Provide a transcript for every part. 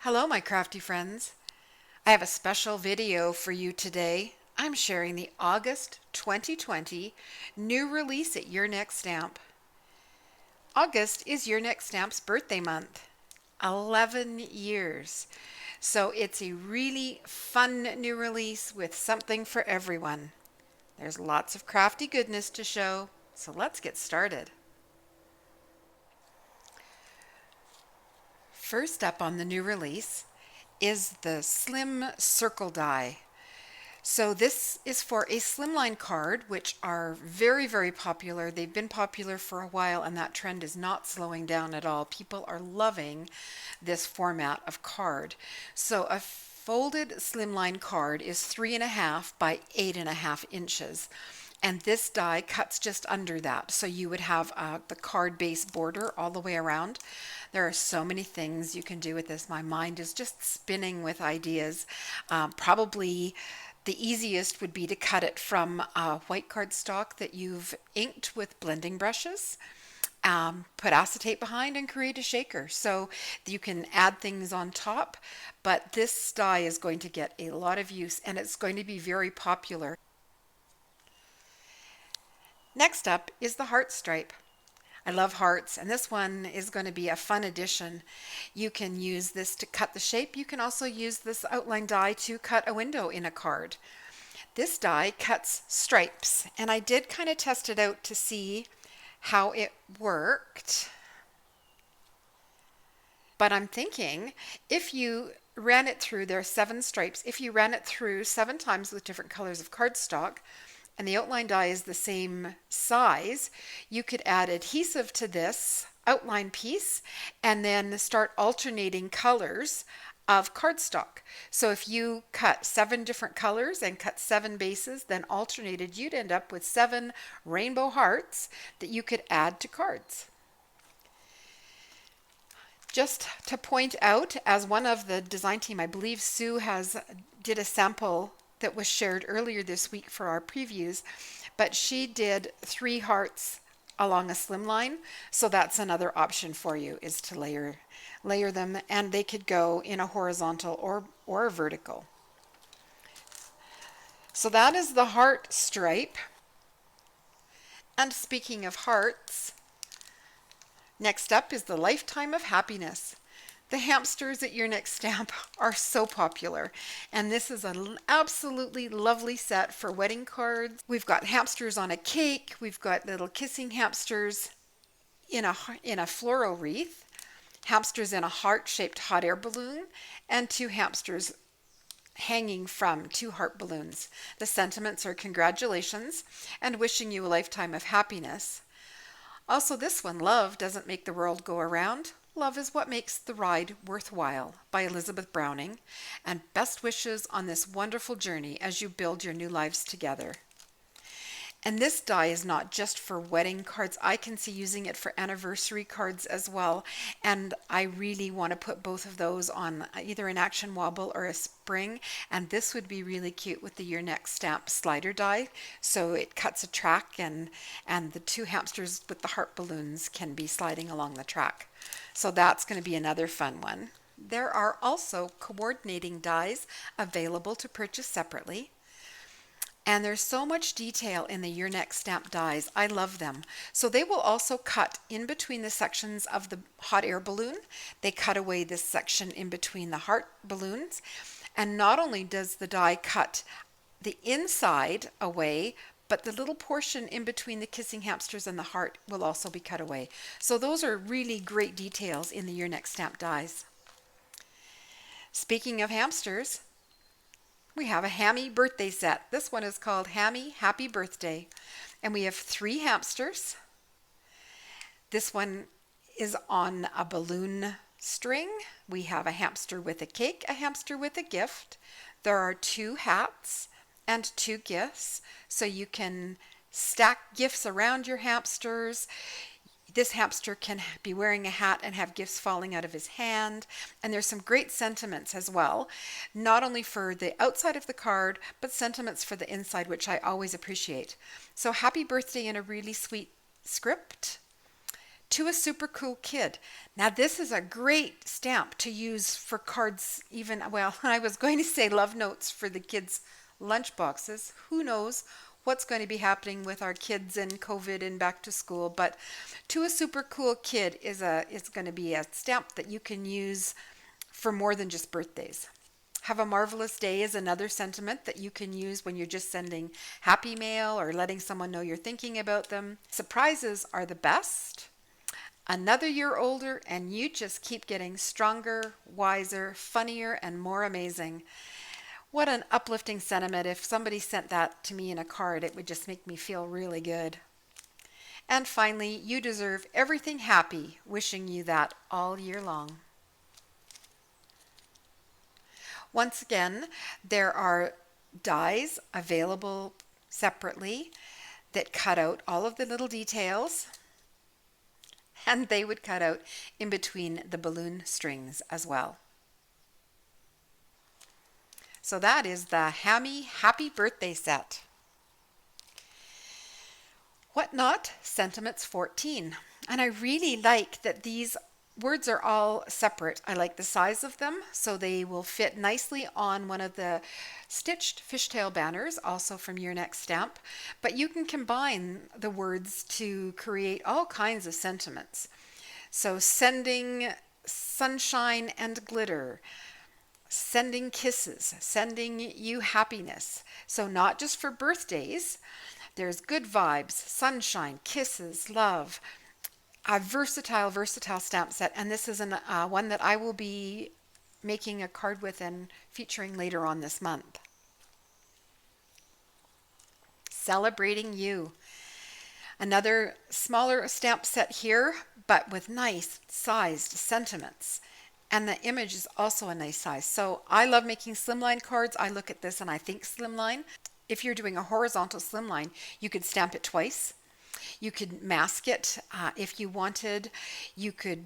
Hello, my crafty friends. I have a special video for you today. I'm sharing the August 2020 new release at Your Next Stamp. August is Your Next Stamp's birthday month. 11 years. So it's a really fun new release with something for everyone. There's lots of crafty goodness to show, so let's get started. First up on the new release is the Slim Circle die. So this is for a slimline card, which are very, very popular. They've been popular for a while, and that trend is not slowing down at all. People are loving this format of card. So a folded slimline card is 3.5 by 8.5 inches. And this die cuts just under that. So you would have the card base border all the way around. There are so many things you can do with this. My mind is just spinning with ideas. Probably the easiest would be to cut it from white cardstock that you've inked with blending brushes. Put acetate behind and create a shaker. So you can add things on top, but this die is going to get a lot of use and it's going to be very popular. Next up is the heart stripe. I love hearts, and this one is going to be a fun addition. You can use this to cut the shape. You can also use this outline die to cut a window in a card. This die cuts stripes, and I did kind of test it out to see how it worked. But I'm thinking if you ran it through, there are 7 stripes, if you ran it through 7 times with different colors of cardstock, and the outline die is the same size, you could add adhesive to this outline piece and then start alternating colors of cardstock. So if you cut 7 different colors and cut 7 bases, then alternated, you'd end up with 7 rainbow hearts that you could add to cards. Just to point out, as one of the design team, I believe Sue did a sample that was shared earlier this week for our previews, but she did 3 hearts along a slim line, so that's another option for you, is to layer them, and they could go in a horizontal or vertical. So that is the heart stripe. And speaking of hearts, next up is the Lifetime of Happiness. The hamsters at Your Next Stamp are so popular, and this is an absolutely lovely set for wedding cards. We've got hamsters on a cake, we've got little kissing hamsters in a floral wreath, hamsters in a heart-shaped hot air balloon, and 2 hamsters hanging from 2 heart balloons. The sentiments are congratulations and wishing you a lifetime of happiness. Also, this one, Love Doesn't Make the World Go Around. Love is What Makes the Ride Worthwhile by Elizabeth Browning, and best wishes on this wonderful journey as you build your new lives together. And this die is not just for wedding cards. I can see using it for anniversary cards as well, and I really want to put both of those on either an action wobble or a spring, and this would be really cute with the Your Next Stamp slider die. So it cuts a track, and the 2 hamsters with the heart balloons can be sliding along the track. So that's going to be another fun one. There are also coordinating dies available to purchase separately. And there's so much detail in the Your Next Stamp dies. I love them. So they will also cut in between the sections of the hot air balloon. They cut away this section in between the heart balloons. And not only does the die cut the inside away, but the little portion in between the kissing hamsters and the heart will also be cut away. So those are really great details in the Your Next Stamp dies. Speaking of hamsters, we have a Hammy birthday set. This one is called Hammy Happy Birthday. And we have 3 hamsters. This one is on a balloon string. We have a hamster with a cake, a hamster with a gift. There are 2 hats and 2 gifts. So you can stack gifts around your hamsters. This hamster can be wearing a hat and have gifts falling out of his hand. And there's some great sentiments as well, not only for the outside of the card, but sentiments for the inside, which I always appreciate. So happy birthday in a really sweet script. To a super cool kid. Now, this is a great stamp to use for cards, even, well, I was going to say love notes for the kids' lunch boxes. Who knows what's going to be happening with our kids and COVID and back to school, but to a super cool kid is going to be a stamp that you can use for more than just birthdays. Have a marvelous day is another sentiment that you can use when you're just sending happy mail or letting someone know you're thinking about them. Surprises are the best. Another year older, and you just keep getting stronger, wiser, funnier, and more amazing. What an uplifting sentiment. If somebody sent that to me in a card, it would just make me feel really good. And finally, you deserve everything happy, wishing you that all year long. Once again, there are dies available separately that cut out all of the little details, and they would cut out in between the balloon strings as well. So that is the Hammy Happy Birthday set. Whatnot Sentiments 14. And I really like that these words are all separate. I like the size of them, so they will fit nicely on one of the stitched fishtail banners, also from Your Next Stamp. But you can combine the words to create all kinds of sentiments. So sending sunshine and glitter, sending kisses, sending you happiness. So not just for birthdays, there's good vibes, sunshine, kisses, love, a versatile stamp set. And this is one that I will be making a card with and featuring later on this month. Celebrating You. Another smaller stamp set here, but with nice sized sentiments. And the image is also a nice size. So I love making slimline cards. I look at this and I think slimline. If you're doing a horizontal slimline, you could stamp it twice. You could mask it if you wanted. You could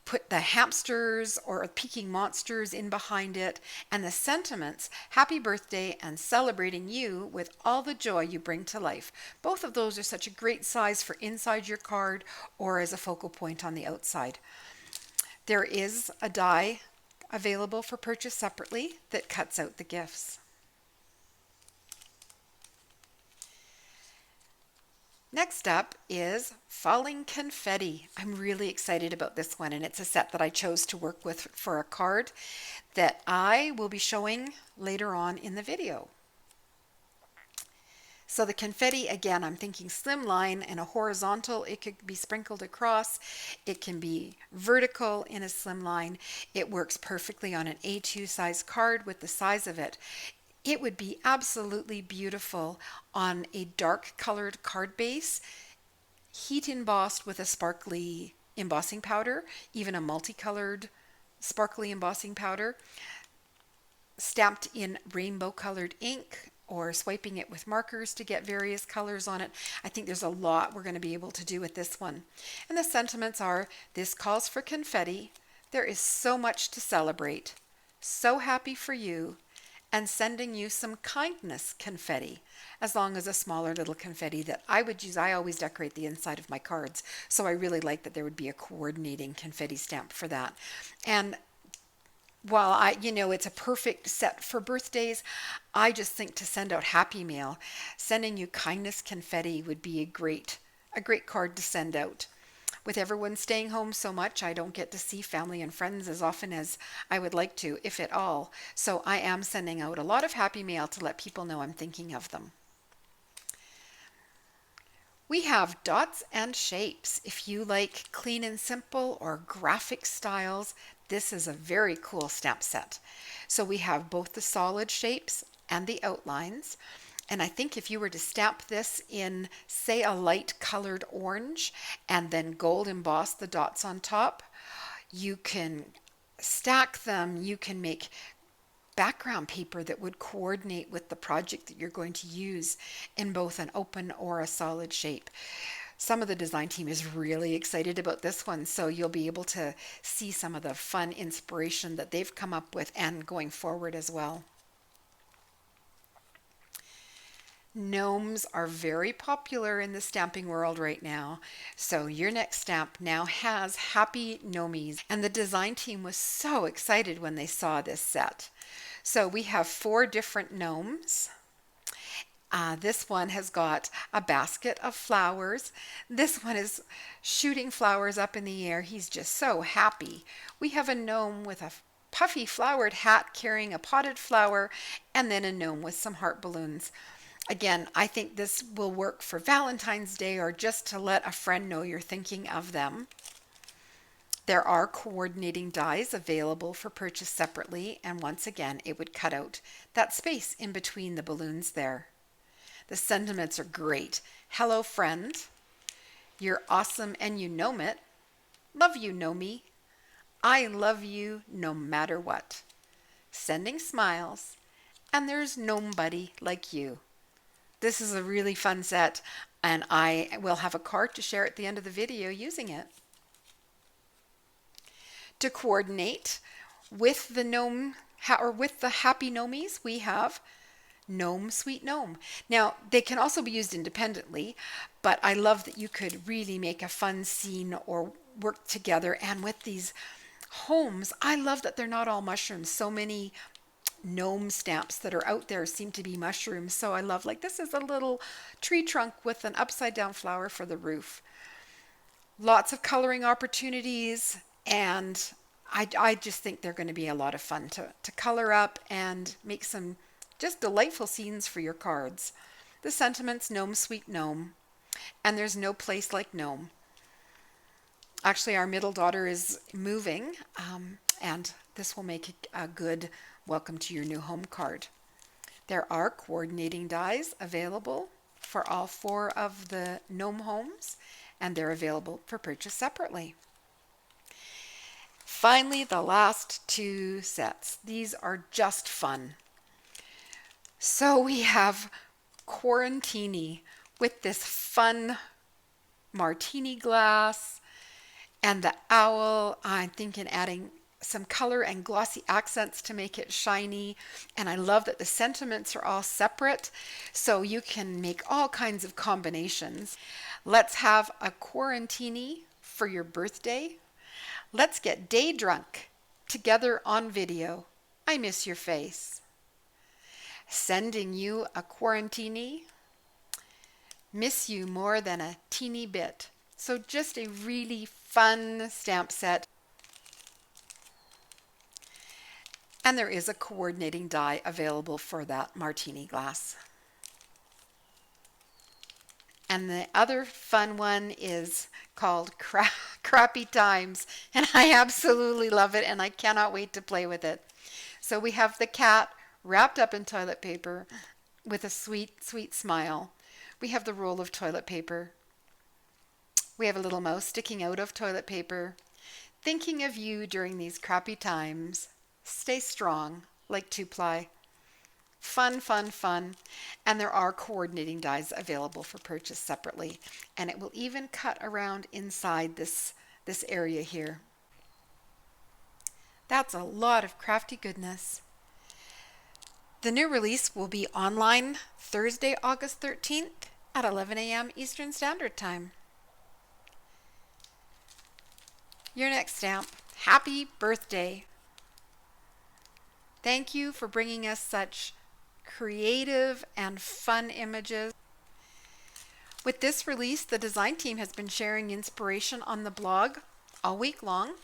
put the hamsters or peeking monsters in behind it, and the sentiments, happy birthday and celebrating you with all the joy you bring to life. Both of those are such a great size for inside your card or as a focal point on the outside. There is a die available for purchase separately that cuts out the gifts. Next up is Falling Confetti. I'm really excited about this one, and it's a set that I chose to work with for a card that I will be showing later on in the video. So the confetti, again, I'm thinking slimline and a horizontal. It could be sprinkled across. It can be vertical in a slimline. It works perfectly on an A2 size card with the size of it. It would be absolutely beautiful on a dark colored card base, heat embossed with a sparkly embossing powder, even a multicolored sparkly embossing powder, stamped in rainbow colored ink, or swiping it with markers to get various colors on it. I think there's a lot we're going to be able to do with this one. And the sentiments are, this calls for confetti. There is so much to celebrate. So happy for you. And sending you some kindness confetti, as long as a smaller little confetti that I would use. I always decorate the inside of my cards, so I really like that there would be a coordinating confetti stamp for that. And while it's a perfect set for birthdays, I just think to send out happy mail, sending you kindness confetti would be a great card to send out. With everyone staying home so much, I don't get to see family and friends as often as I would like to, if at all. So I am sending out a lot of happy mail to let people know I'm thinking of them. We have dots and shapes. If you like clean and simple or graphic styles, this is a very cool stamp set. So we have both the solid shapes and the outlines. And I think if you were to stamp this in, say, a light colored orange and then gold emboss the dots on top, you can stack them. You can make background paper that would coordinate with the project that you're going to use in both an open or a solid shape. Some of the design team is really excited about this one, so you'll be able to see some of the fun inspiration that they've come up with and going forward as well. Gnomes are very popular in the stamping world right now. So your next stamp now has happy gnomies. And the design team was so excited when they saw this set. So we have 4 different gnomes. This one has got a basket of flowers. This one is shooting flowers up in the air. He's just so happy. We have a gnome with a puffy flowered hat carrying a potted flower, and then a gnome with some heart balloons. Again, I think this will work for Valentine's Day or just to let a friend know you're thinking of them. There are coordinating dies available for purchase separately, and once again, it would cut out that space in between the balloons there. The sentiments are great. Hello, friend. You're awesome and you know it. Love you, know me. I love you no matter what. Sending smiles. And there's nobody like you. This is a really fun set, and I will have a card to share at the end of the video using it. To coordinate with the gnome or with the happy gnomies, we have Gnome Sweet Gnome. Now, they can also be used independently, but I love that you could really make a fun scene or work together. And with these homes, I love that they're not all mushrooms. So many gnome stamps that are out there seem to be mushrooms. So I love, like, this is a little tree trunk with an upside down flower for the roof. Lots of coloring opportunities, and I just think they're going to be a lot of fun to color up and make some just delightful scenes for your cards. The sentiments, Gnome Sweet Gnome, and there's no place like Gnome. Actually, our middle daughter is moving, and this will make a good welcome to your new home card. There are coordinating dies available for all 4 of the gnome homes, and they're available for purchase separately. Finally, the last 2 sets. These are just fun. So we have Quarantini with this fun martini glass and the owl. I'm thinking adding some color and glossy accents to make it shiny. And I love that the sentiments are all separate, so you can make all kinds of combinations. Let's have a Quarantini for your birthday. Let's get day drunk together on video. I miss your face. Sending you a Quarantini. Miss you more than a teeny bit. So just a really fun stamp set. And there is a coordinating die available for that martini glass. And the other fun one is called Crappy Times. And I absolutely love it, and I cannot wait to play with it. So we have the cat wrapped up in toilet paper with a sweet, sweet smile. We have the roll of toilet paper. We have a little mouse sticking out of toilet paper. Thinking of you during these crappy times. Stay strong, like 2-ply. Fun, fun, fun. And there are coordinating dies available for purchase separately. And it will even cut around inside this area here. That's a lot of crafty goodness. The new release will be online Thursday, August 13th at 11 a.m. Eastern Standard Time. Your next stamp. Happy birthday. Thank you for bringing us such creative and fun images. With this release, the design team has been sharing inspiration on the blog all week long,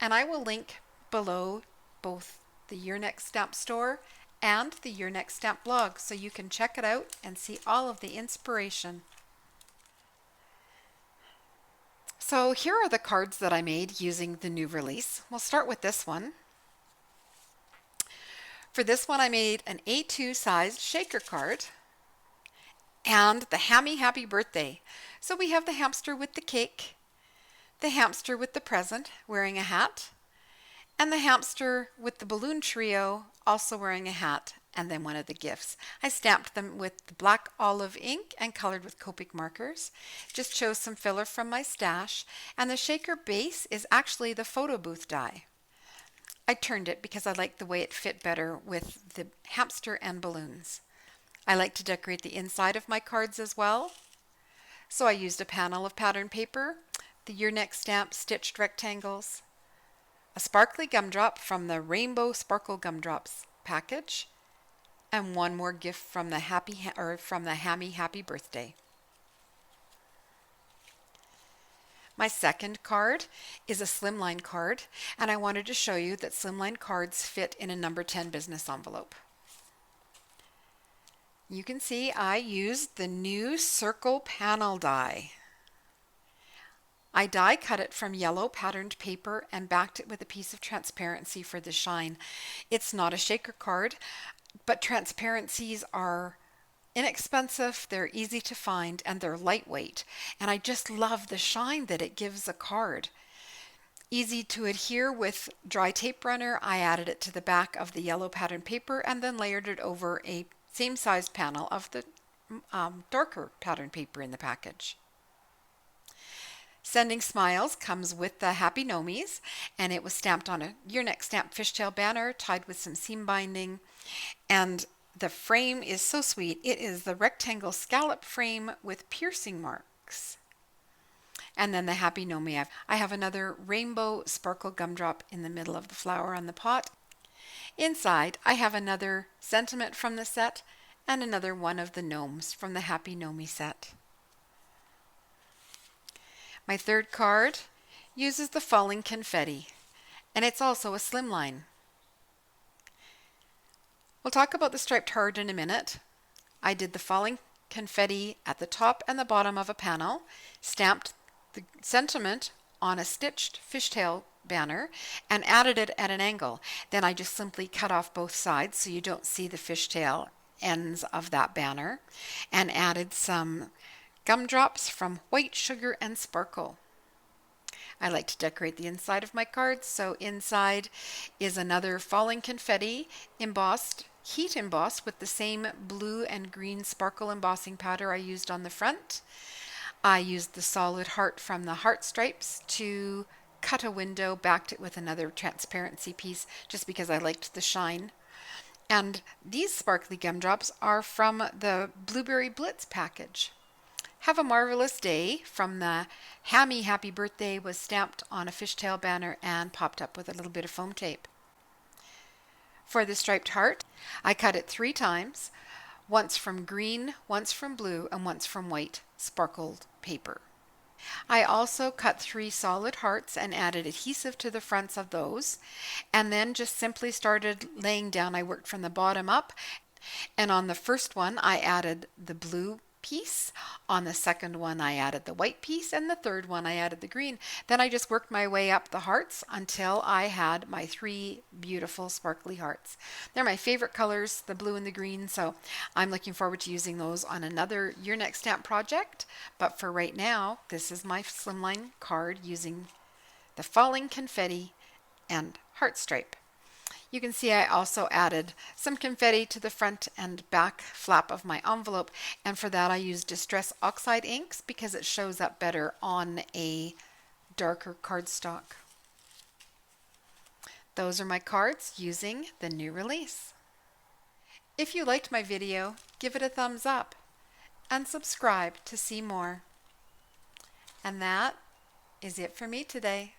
and I will link below both the Your Next Stamp store and the Your Next Stamp blog, so you can check it out and see all of the inspiration. So here are the cards that I made using the new release. We'll start with this one. For this one, I made an A2 sized shaker card and the Hammy Happy Birthday. So we have the hamster with the cake, the hamster with the present wearing a hat, and the hamster with the balloon trio also wearing a hat, and then one of the gifts. I stamped them with the black olive ink and colored with Copic markers. Just chose some filler from my stash, and the shaker base is actually the photo booth die. I turned it because I liked the way it fit better with the hamster and balloons. I like to decorate the inside of my cards as well. So I used a panel of pattern paper, the Your Next Stamp stitched rectangles, a sparkly gumdrop from the Rainbow Sparkle Gumdrops package, and one more gift from the Hammy Happy Birthday. My second card is a slimline card, and I wanted to show you that slimline cards fit in a number 10 business envelope. You can see I used the new circle panel die. I die cut it from yellow patterned paper and backed it with a piece of transparency for the shine. It's not a shaker card, but transparencies are inexpensive, they're easy to find, and they're lightweight. And I just love the shine that it gives a card. Easy to adhere with dry tape runner. I added it to the back of the yellow pattern paper and then layered it over a same sized panel of the darker pattern paper in the package. Sending Smiles comes with the Happy Nomies, and it was stamped on a Your Next Stamp fishtail banner tied with some seam binding, and the frame is so sweet. It is the rectangle scallop frame with piercing marks. And then the Happy Nomie. I have another rainbow sparkle gumdrop in the middle of the flower on the pot. Inside, I have another sentiment from the set and another one of the gnomes from the Happy Nomie set. My third card uses the falling confetti, and it's also a slimline. We'll talk about the striped heart in a minute. I did the falling confetti at the top and the bottom of a panel, stamped the sentiment on a stitched fishtail banner, and added it at an angle. Then I just simply cut off both sides so you don't see the fishtail ends of that banner, and added some gumdrops from white sugar and sparkle. I like to decorate the inside of my cards, so inside is another falling confetti embossed, heat embossed with the same blue and green sparkle embossing powder I used on the front. I used the solid heart from the heart stripes to cut a window, backed it with another transparency piece just because I liked the shine. And these sparkly gumdrops are from the Blueberry Blitz package. Have a Marvelous Day from the Hammy Happy Birthday was stamped on a fishtail banner and popped up with a little bit of foam tape. For the striped heart, I cut it 3 times, once from green, once from blue, and once from white sparkled paper. I also cut 3 solid hearts and added adhesive to the fronts of those, and then just simply started laying down. I worked from the bottom up, and on the first one I added the blue piece, on the second one I added the white piece, and the third one I added the green. Then I just worked my way up the hearts until I had my 3 beautiful sparkly hearts. They're my favorite colors, the blue and the green, so I'm looking forward to using those on another Your Next Stamp project. But for right now, this is my slimline card using the falling confetti and heart stripe. You can see I also added some confetti to the front and back flap of my envelope, and for that I used Distress Oxide inks because it shows up better on a darker cardstock. Those are my cards using the new release. If you liked my video, give it a thumbs up and subscribe to see more. And that is it for me today.